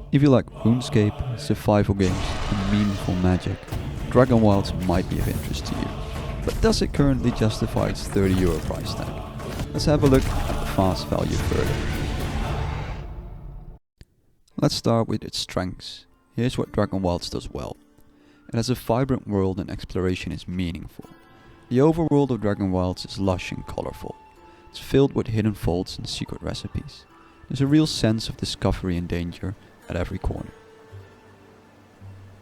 If you like RuneScape, survival games, and meaningful magic, Dragonwilds might be of interest to you. But does it currently justify its €30 price tag? Let's have a look at the fast value further. Let's start with its strengths. Here's what Dragonwilds does well. It has a vibrant world and exploration is meaningful. The overworld of Dragonwilds is lush and colorful. It's filled with hidden vaults and secret recipes. There's a real sense of discovery and danger at every corner.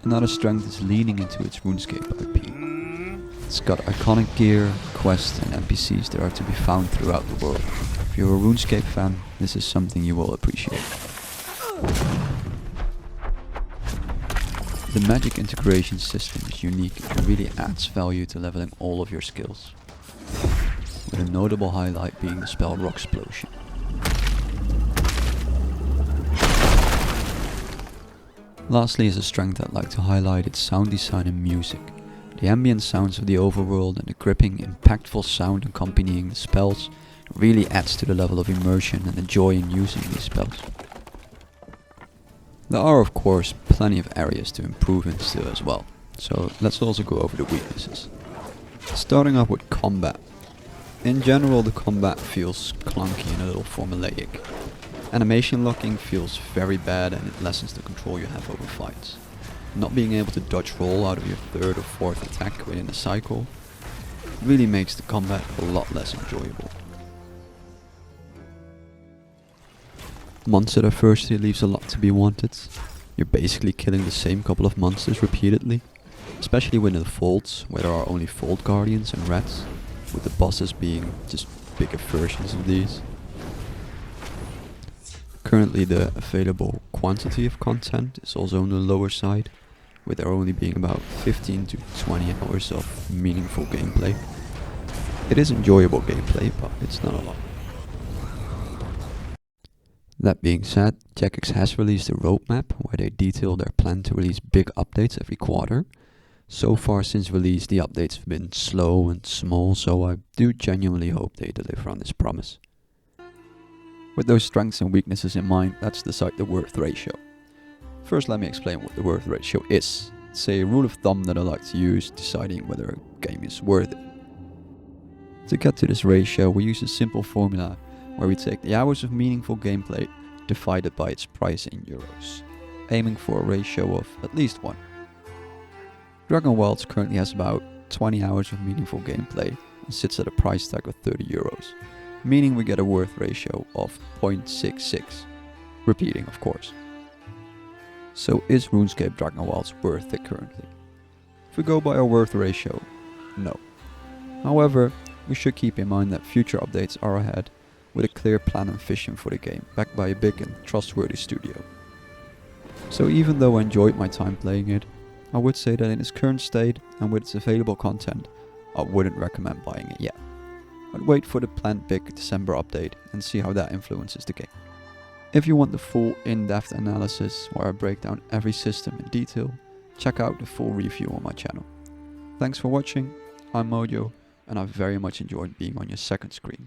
Another strength is leaning into its RuneScape IP. It's got iconic gear, quests and NPCs that are to be found throughout the world. If you're a RuneScape fan, this is something you will appreciate. The magic integration system is unique and really adds value to leveling all of your skills, with a notable highlight being the spell Rocksplosion. Lastly, as a strength I'd like to highlight its sound design and music. The ambient sounds of the overworld and the gripping, impactful sound accompanying the spells really adds to the level of immersion and the joy in using these spells. There are of course plenty of areas to improve in still as well, so let's also go over the weaknesses. Starting off with combat. In general the combat feels clunky and a little formulaic. Animation locking feels very bad and it lessens the control you have over fights. Not being able to dodge roll out of your third or fourth attack within a cycle really makes the combat a lot less enjoyable. Monster diversity leaves a lot to be wanted. You're basically killing the same couple of monsters repeatedly, especially within the vaults where there are only vault guardians and rats, with the bosses being just bigger versions of these. Currently the available quantity of content is also on the lower side, with there only being about 15 to 20 hours of meaningful gameplay. It is enjoyable gameplay, but it's not a lot. That being said, Jagex has released a roadmap where they detail their plan to release big updates every quarter. So far since release the updates have been slow and small, so I do genuinely hope they deliver on this promise. With those strengths and weaknesses in mind, let's decide the worth ratio. First let me explain what the worth ratio is. It's a rule of thumb that I like to use deciding whether a game is worth it. To get to this ratio we use a simple formula where we take the hours of meaningful gameplay divided by its price in euros, aiming for a ratio of at least 1. Dragonwilds currently has about 20 hours of meaningful gameplay and sits at a price tag of €30, meaning we get a worth ratio of 0.66, repeating of course. So is RuneScape Dragonwilds worth it currently? If we go by our worth ratio, no. However, we should keep in mind that future updates are ahead, with a clear plan and vision for the game, backed by a big and trustworthy studio. So even though I enjoyed my time playing it, I would say that in its current state and with its available content, I wouldn't recommend buying it yet. I'd wait for the planned big December update and see how that influences the game. If you want the full in-depth analysis where I break down every system in detail, check out the full review on my channel. Thanks for watching, I'm Mojo, and I very much enjoyed being on your second screen.